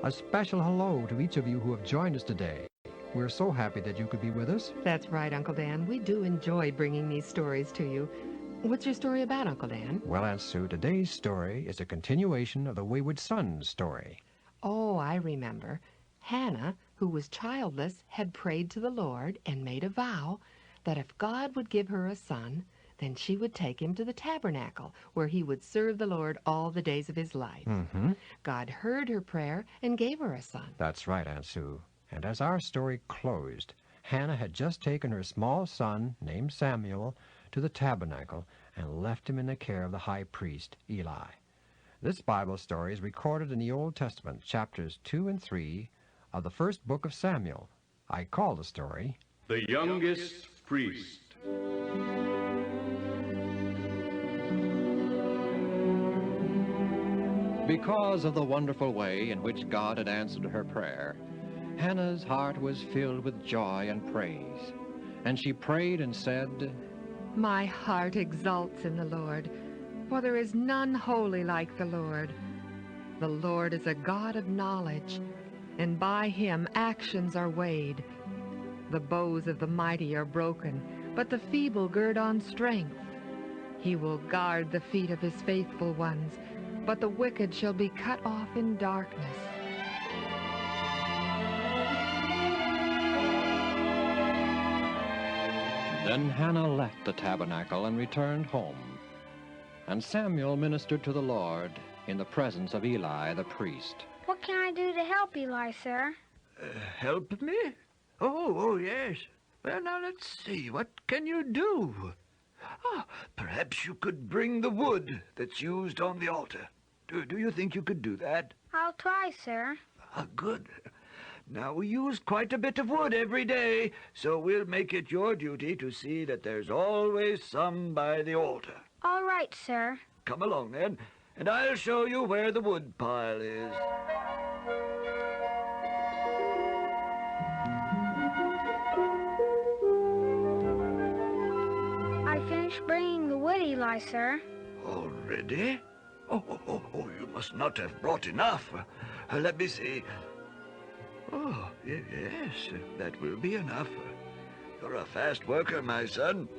A special hello to each of you who have joined us today. We're so happy that you could be with us. That's right, Uncle Dan. We do enjoy bringing these stories to you. What's your story about, Uncle Dan? Well, Aunt Sue, today's story is a continuation of the Wayward Son's story. Oh, I remember. Hannah, who was childless, had prayed to the Lord and made a vow that if God would give her a son, then she would take him to the tabernacle, where he would serve the Lord all the days of his life. God heard her prayer and gave her a son. That's right, Aunt Sue. And as our story closed, Hannah had just taken her small son, named Samuel, to the tabernacle and left him in the care of the high priest, Eli. This Bible story is recorded in the Old Testament, chapters 2 and 3 of the first book of Samuel. I call the story The Youngest Priest. Because of the wonderful way in which God had answered her prayer, Hannah's heart was filled with joy and praise. And she prayed and said, My heart exults in the Lord, for there is none holy like the Lord. The Lord is a God of knowledge, and by him actions are weighed. The bows of the mighty are broken, but the feeble gird on strength. He will guard the feet of his faithful ones, but the wicked shall be cut off in darkness. Then Hannah left the tabernacle and returned home. And Samuel ministered to the Lord in the presence of Eli the priest. What can I do to help Eli, sir? Help me? Oh, yes. Well, now let's see. What can you do? Perhaps you could bring the wood that's used on the altar. Do you think you could do that? I'll try, sir. Good. Now, we use quite a bit of wood every day, so we'll make it your duty to see that there's always some by the altar. All right, sir. Come along, then, and I'll show you where the wood pile is. I finished bringing the wood, Eli, sir. Already? Oh, you must not have brought enough. Let me see. Oh, yes, that will be enough. You're a fast worker, my son.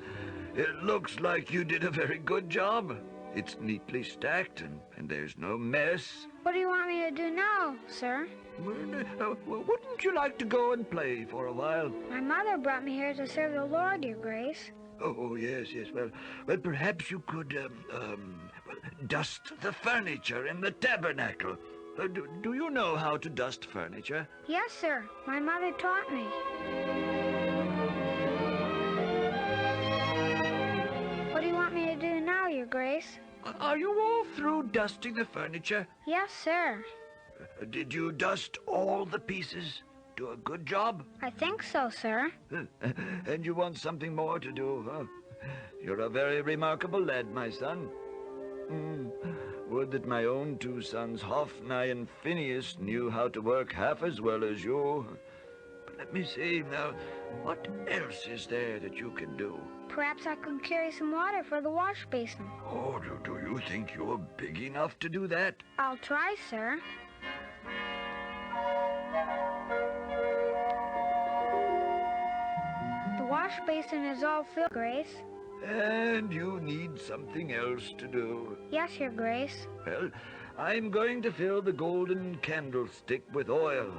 It looks like you did a very good job. It's neatly stacked, and there's no mess. What do you want me to do now, sir? Well, wouldn't you like to go and play for a while? My mother brought me here to serve the Lord, Your Grace. Oh, yes. Well, perhaps you could, dust the furniture in the tabernacle. Do you know how to dust furniture? Yes, sir. My mother taught me. What do you want me to do now, Your Grace? Are you all through dusting the furniture? Yes, sir. Did you dust all the pieces? Do a good job? I think so, sir. And you want something more to do, huh? You're a very remarkable lad, my son. Would that my own two sons, Hophni and Phineas, knew how to work half as well as you. But let me see now, what else is there that you can do? Perhaps I could carry some water for the wash basin. Oh, do you think you're big enough to do that? I'll try, sir. The wash basin is all filled, Grace. And you need something else to do. Yes, Your Grace. Well, I'm going to fill the golden candlestick with oil.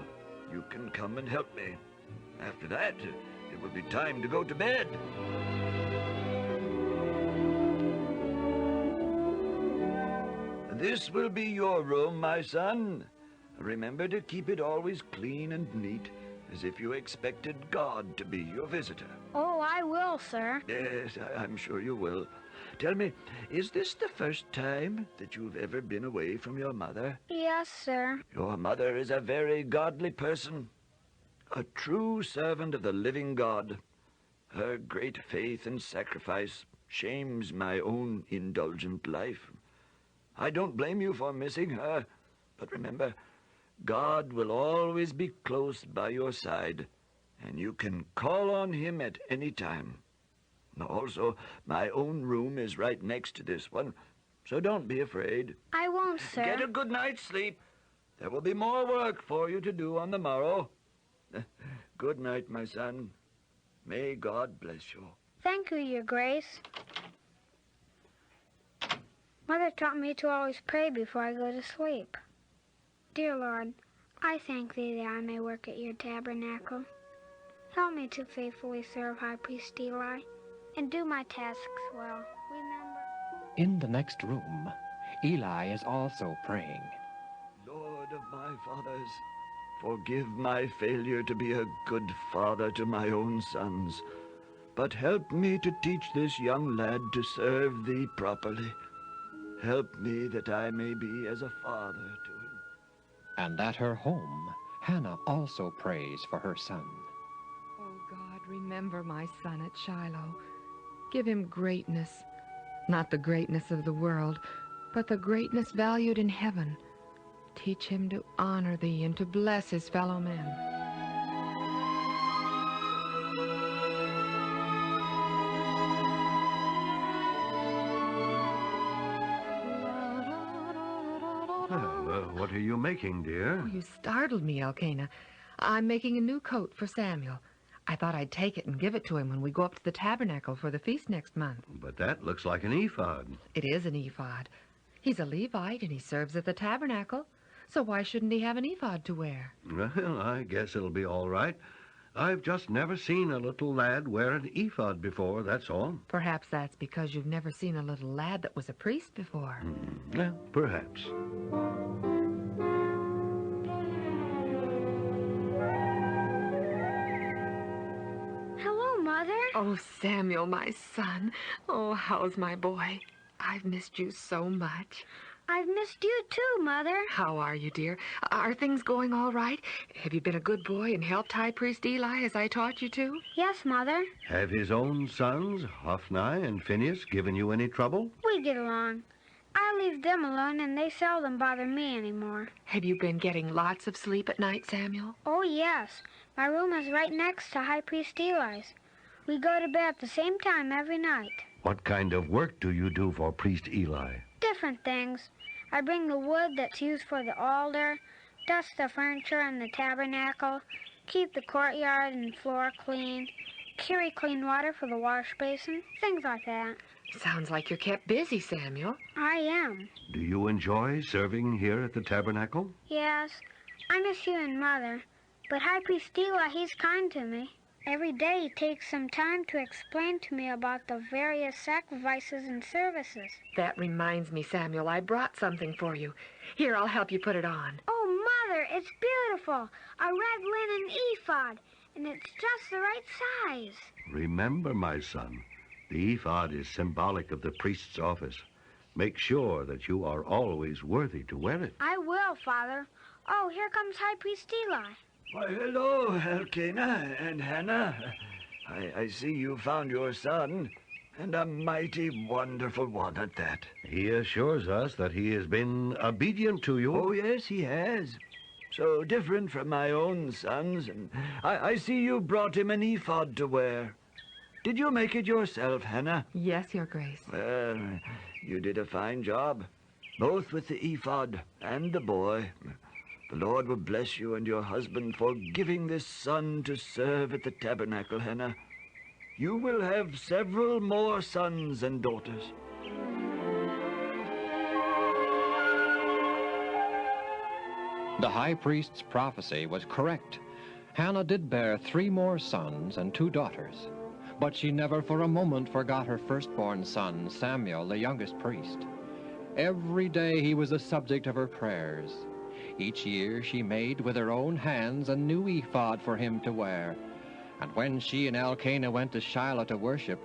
You can come and help me. After that, it will be time to go to bed. This will be your room, my son. Remember to keep it always clean and neat, as if you expected God to be your visitor. Oh, I will, sir. Yes, I'm sure you will. Tell me, is this the first time that you've ever been away from your mother? Yes, sir. Your mother is a very godly person, a true servant of the living God. Her great faith and sacrifice shames my own indulgent life. I don't blame you for missing her, but remember, God will always be close by your side, and you can call on him at any time. Also, my own room is right next to this one, so don't be afraid. I won't, sir. Get a good night's sleep. There will be more work for you to do on the morrow. Good night, my son. May God bless you. Thank you, Your Grace. Mother taught me to always pray before I go to sleep. Dear Lord, I thank Thee that I may work at Your tabernacle. Help me to faithfully serve High Priest Eli and do my tasks well. Remember. In the next room, Eli is also praying. Lord of my fathers, forgive my failure to be a good father to my own sons, but help me to teach this young lad to serve Thee properly. Help me that I may be as a father to him. And at her home, Hannah also prays for her son. Oh God, remember my son at Shiloh. Give him greatness, not the greatness of the world, but the greatness valued in heaven. Teach him to honor Thee and to bless his fellow men. What are you making, dear? Oh, you startled me, Elkanah. I'm making a new coat for Samuel. I thought I'd take it and give it to him when we go up to the tabernacle for the feast next month. But that looks like an ephod. It is an ephod. He's a Levite and he serves at the tabernacle. So why shouldn't he have an ephod to wear? Well, I guess it'll be all right. I've just never seen a little lad wear an ephod before, that's all. Perhaps that's because you've never seen a little lad that was a priest before. Well, perhaps. Hello, Mother. Oh, Samuel, my son. Oh, how's my boy? I've missed you so much. I've missed you too, Mother. How are you, dear? Are things going all right? Have you been a good boy and helped High Priest Eli as I taught you to? Yes, Mother. Have his own sons, Hophni and Phinehas, given you any trouble? We get along. I leave them alone and they seldom bother me anymore. Have you been getting lots of sleep at night, Samuel? Oh, yes. My room is right next to High Priest Eli's. We go to bed at the same time every night. What kind of work do you do for Priest Eli? Different things. I bring the wood that's used for the altar, dust the furniture in the tabernacle, keep the courtyard and floor clean, carry clean water for the wash basin, things like that. Sounds like you're kept busy, Samuel. I am. Do you enjoy serving here at the tabernacle? Yes, I miss you and Mother, but High Priest Eli, he's kind to me. Every day he takes some time to explain to me about the various sacrifices and services. That reminds me, Samuel, I brought something for you. Here, I'll help you put it on. Oh, Mother, it's beautiful. A red linen ephod, and it's just the right size. Remember, my son, the ephod is symbolic of the priest's office. Make sure that you are always worthy to wear it. I will, Father. Oh, here comes High Priest Eli. Why, hello, Elkanah and Hannah. I see you found your son, and a mighty wonderful one at that. He assures us that he has been obedient to you. Oh, yes, he has. So different from my own sons, and I see you brought him an ephod to wear. Did you make it yourself, Hannah? Yes, Your Grace. Well, you did a fine job, both with the ephod and the boy. The Lord will bless you and your husband for giving this son to serve at the tabernacle, Hannah. You will have several more sons and daughters. The high priest's prophecy was correct. Hannah did bear 3 more sons and 2 daughters, but she never for a moment forgot her firstborn son, Samuel, the youngest priest. Every day he was the subject of her prayers. Each year she made with her own hands a new ephod for him to wear. And when she and Elkanah went to Shiloh to worship,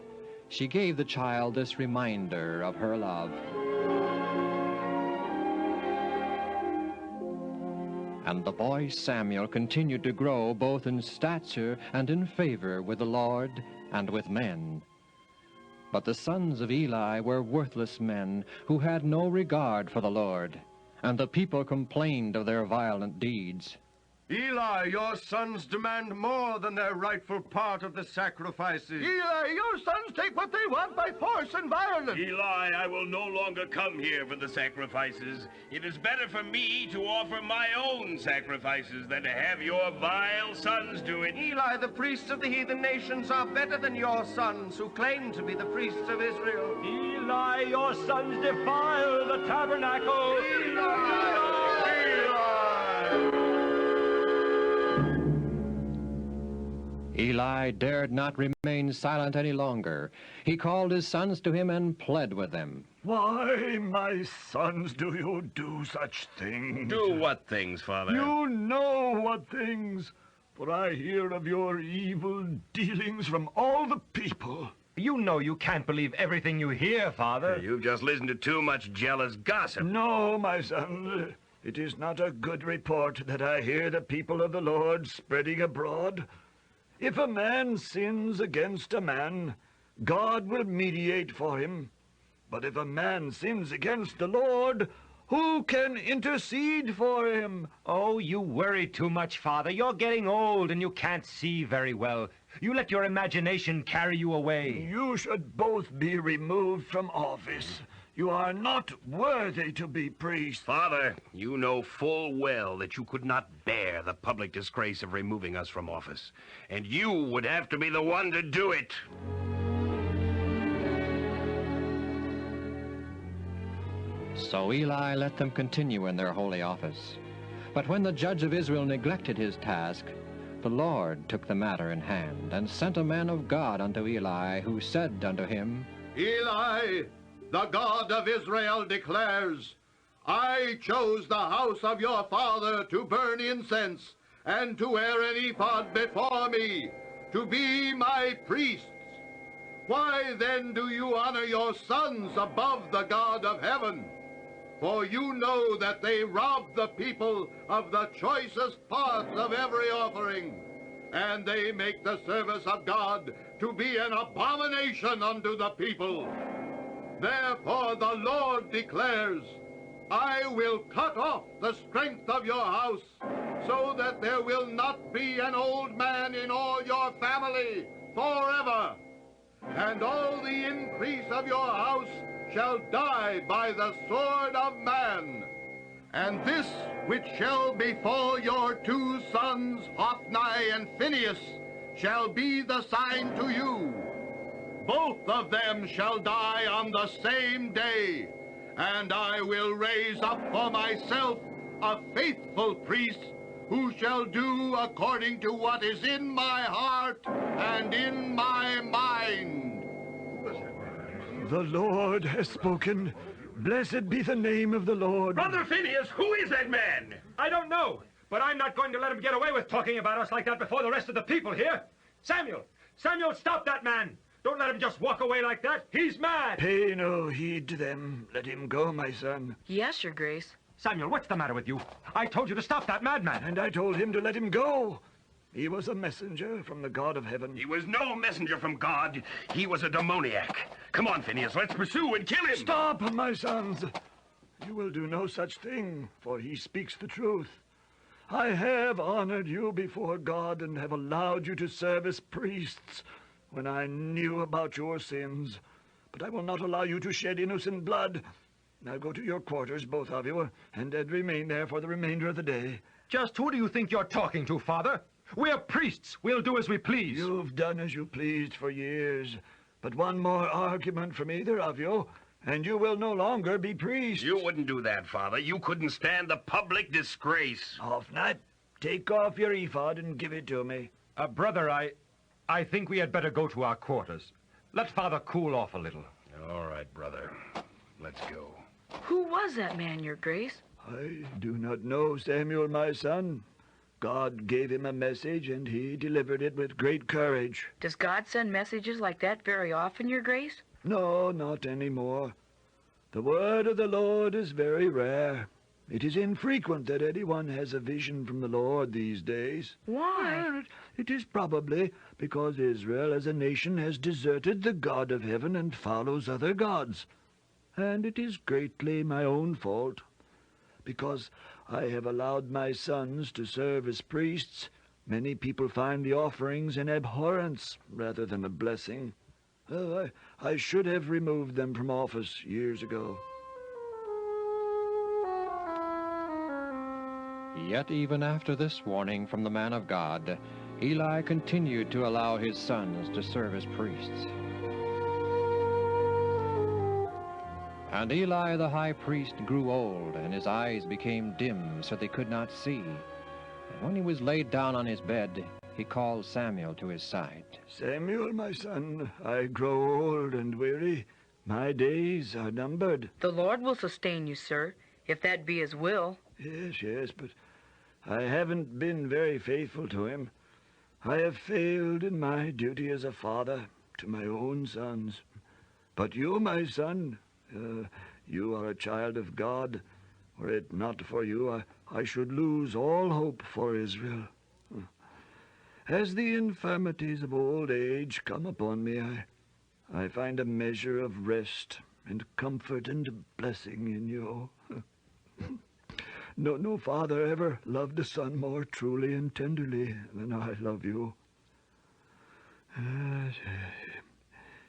she gave the child this reminder of her love. And the boy Samuel continued to grow both in stature and in favor with the Lord and with men. But the sons of Eli were worthless men who had no regard for the Lord, and the people complained of their violent deeds. Eli, your sons demand more than their rightful part of the sacrifices. Eli, your sons take what they want by force and violence. Eli, I will no longer come here for the sacrifices. It is better for me to offer my own sacrifices than to have your vile sons do it. Eli, the priests of the heathen nations are better than your sons, who claim to be the priests of Israel. Eli, your sons defile the tabernacle. Eli! Eli dared not remain silent any longer. He called his sons to him and pled with them. Why, my sons, do you do such things? Do what things, Father? You know what things, for I hear of your evil dealings from all the people. You know you can't believe everything you hear, Father. You've just listened to too much jealous gossip. No, my son, it is not a good report that I hear the people of the Lord spreading abroad. If a man sins against a man, God will mediate for him. But if a man sins against the Lord, who can intercede for him? Oh, you worry too much, Father. You're getting old and you can't see very well. You let your imagination carry you away. You should both be removed from office. You are not worthy to be priests. Father, you know full well that you could not bear the public disgrace of removing us from office. And you would have to be the one to do it. So Eli let them continue in their holy office. But when the judge of Israel neglected his task, the Lord took the matter in hand, and sent a man of God unto Eli, who said unto him, Eli, the God of Israel declares, I chose the house of your father to burn incense and to wear an ephod before me, to be my priests. Why then do you honor your sons above the God of heaven? For you know that they rob the people of the choicest parts of every offering, and they make the service of God to be an abomination unto the people. Therefore the Lord declares, I will cut off the strength of your house, so that there will not be an old man in all your family forever. And all the increase of your house shall die by the sword of man. And this which shall befall your two sons, Hophni and Phinehas, shall be the sign to you. Both of them shall die on the same day, and I will raise up for myself a faithful priest who shall do according to what is in my heart and in my mind. The Lord has spoken. Blessed be the name of the Lord. Brother Phineas, who is that man? I don't know, but I'm not going to let him get away with talking about us like that before the rest of the people here. Samuel, stop that man. Don't let him just walk away like that. He's mad. Pay no heed to them. Let him go, my son. Yes, Your Grace. Samuel, what's the matter with you? I told you to stop that madman. And I told him to let him go. He was a messenger from the God of heaven. He was no messenger from God. He was a demoniac. Come on, Phineas, let's pursue and kill him. Stop, my sons. You will do no such thing, for he speaks the truth. I have honored you before God and have allowed you to serve as priests when I knew about your sins. But I will not allow you to shed innocent blood. Now go to your quarters, both of you, and remain there for the remainder of the day. Just who do you think you're talking to, Father? We're priests. We'll do as we please. You've done as you pleased for years. But one more argument from either of you, and you will no longer be priests. You wouldn't do that, Father. You couldn't stand the public disgrace. Hophni, take off your ephod and give it to me. Brother, I think we had better go to our quarters. Let Father cool off a little. All right, brother. Let's go. Who was that man, Your Grace? I do not know, Samuel, my son. God gave him a message, and he delivered it with great courage. Does God send messages like that very often, Your Grace? No, not anymore. The word of the Lord is very rare. It is infrequent that anyone has a vision from the Lord these days. Why? Well, it is probably because Israel as a nation has deserted the God of heaven and follows other gods. And it is greatly my own fault. Because I have allowed my sons to serve as priests, many people find the offerings an abhorrence rather than a blessing. Oh, I should have removed them from office years ago. Yet even after this warning from the man of God, Eli continued to allow his sons to serve as priests. And Eli the high priest grew old, and his eyes became dim, so they could not see. And when he was laid down on his bed, he called Samuel to his side. Samuel, my son, I grow old and weary. My days are numbered. The Lord will sustain you, sir, if that be his will. Yes, but I haven't been very faithful to him. I have failed in my duty as a father to my own sons. But you, my son, you are a child of God. Were it not for you, I should lose all hope for Israel. As the infirmities of old age come upon me, I find a measure of rest and comfort and blessing in you. No father ever loved a son more truly and tenderly than I love you.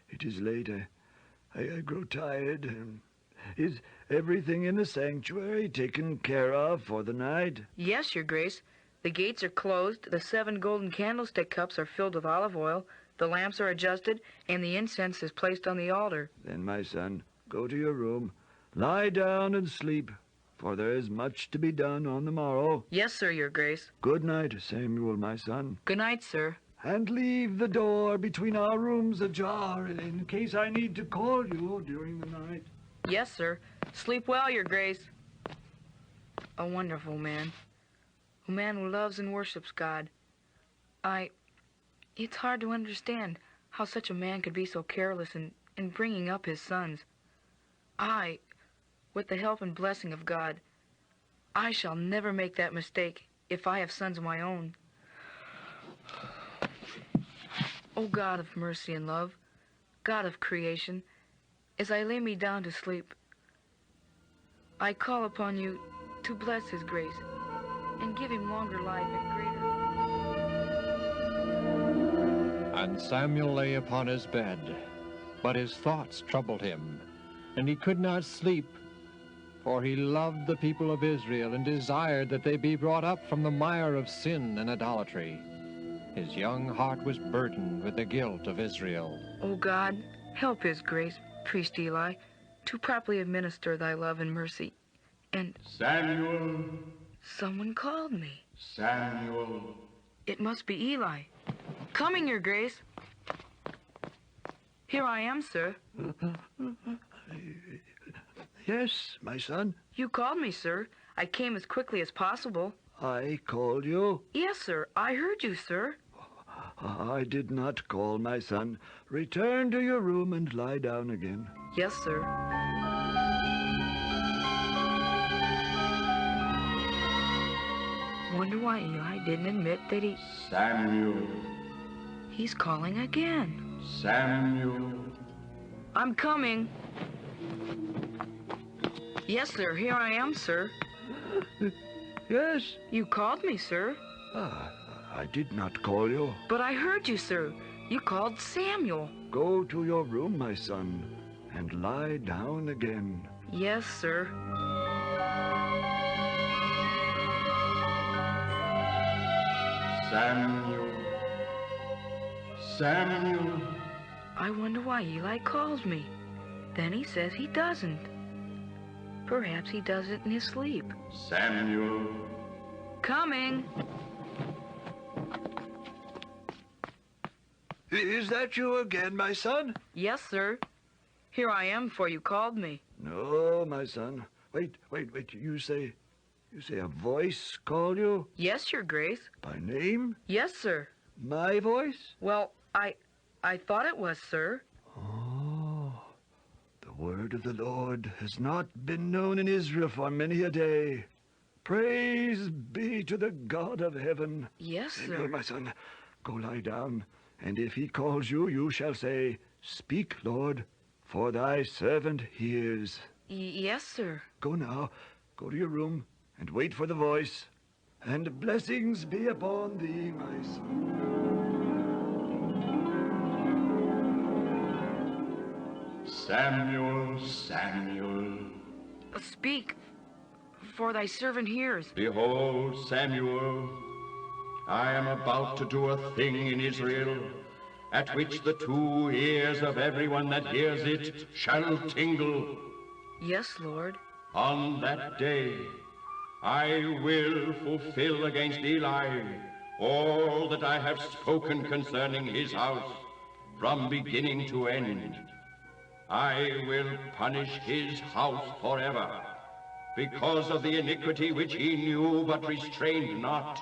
It is late. I grow tired. Is everything in the sanctuary taken care of for the night? Yes, your grace. The gates are closed, the 7 golden candlestick cups are filled with olive oil, the lamps are adjusted, and the incense is placed on the altar. Then, my son, go to your room, lie down and sleep, for there is much to be done on the morrow. Yes, sir, your grace. Good night, Samuel, my son. Good night, sir. And leave the door between our rooms ajar in case I need to call you during the night. Yes, sir. Sleep well, your grace. A wonderful man. A man who loves and worships God. It's hard to understand how such a man could be so careless in bringing up his sons. With the help and blessing of God, I shall never make that mistake if I have sons of my own. O God of mercy and love, God of creation, as I lay me down to sleep, I call upon you to bless his grace and give him longer life and greater. And Samuel lay upon his bed, but his thoughts troubled him, and he could not sleep, for he loved the people of Israel and desired that they be brought up from the mire of sin and idolatry. His young heart was burdened with the guilt of Israel. O God, help his grace, priest Eli, to properly administer thy love and mercy. And Samuel. Someone called me. Samuel. It must be Eli. Coming, your grace. Here I am, sir. Yes, my son. You called me, sir. I came as quickly as possible. I called you? Yes, sir. I heard you, sir. I did not call, my son. Return to your room and lie down again. Yes, sir. Wonder why Eli didn't admit that he... Samuel. He's calling again. Samuel. I'm coming. Yes, sir. Here I am, sir. Yes? You called me, sir. I did not call you. But I heard you, sir. You called Samuel. Go to your room, my son, and lie down again. Yes, sir. Samuel. Samuel. I wonder why Eli calls me. Then he says he doesn't. Perhaps he does it in his sleep. Samuel. Coming. Is that you again, my son? Yes, sir. Here I am, for you called me. No, my son. Wait. You say a voice called you? Yes, your grace. By name? Yes, sir. My voice? Well, I thought it was, sir. Oh, the word of the Lord has not been known in Israel for many a day. Praise be to the God of heaven. Yes, sir. Samuel, my son, go lie down, and if he calls you, you shall say, Speak, Lord, for thy servant hears. Yes, sir. Go now. Go to your room and wait for the voice. And blessings be upon thee, my son. Samuel, Samuel. Speak, for thy servant hears. Behold, Samuel, I am about to do a thing in Israel, at which the 2 ears of everyone that hears it shall tingle. Yes, Lord. On that day, I will fulfill against Eli all that I have spoken concerning his house, from beginning to end. I will punish his house forever, because of the iniquity which he knew but restrained not.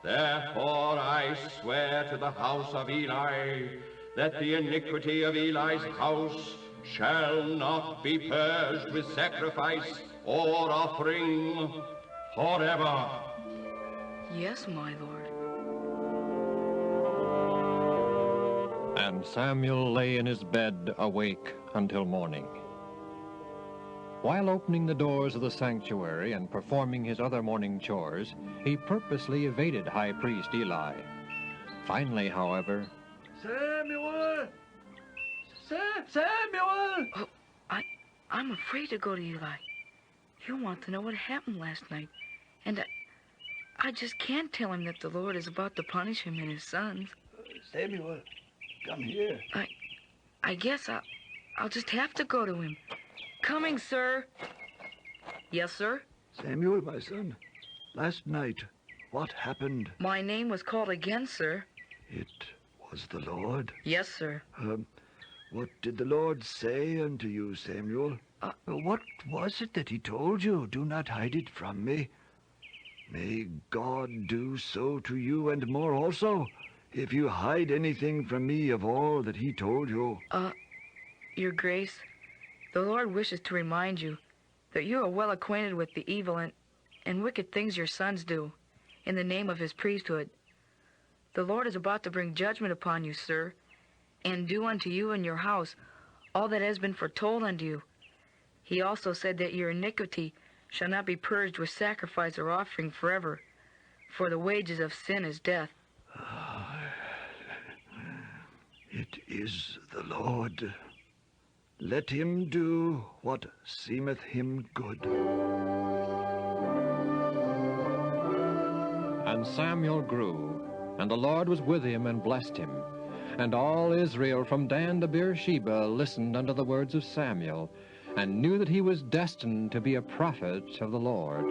Therefore I swear to the house of Eli that the iniquity of Eli's house shall not be purged with sacrifice or offering forever. Yes, my Lord. And Samuel lay in his bed awake until morning. While opening the doors of the sanctuary and performing his other morning chores, he purposely evaded High Priest Eli. Finally, however... Samuel! Samuel! Oh, I'm afraid to go to Eli. He'll want to know what happened last night. And I just can't tell him that the Lord is about to punish him and his sons. Samuel, come here. I guess I'll just have to go to him. Coming, sir. Yes, sir? Samuel, my son, last night, what happened? My name was called again, sir. It was the Lord? Yes, sir. What did the Lord say unto you, Samuel? What was it that he told you? Do not hide it from me. May God do so to you and more also, if you hide anything from me of all that he told you. Your Grace, the Lord wishes to remind you that you are well acquainted with the evil and wicked things your sons do in the name of his priesthood. The Lord is about to bring judgment upon you, sir, and do unto you and your house all that has been foretold unto you. He also said that your iniquity shall not be purged with sacrifice or offering forever, for the wages of sin is death. It is the Lord. Let him do what seemeth him good. And Samuel grew, and the Lord was with him and blessed him. And all Israel from Dan to Beersheba listened unto the words of Samuel, and knew that he was destined to be a prophet of the Lord.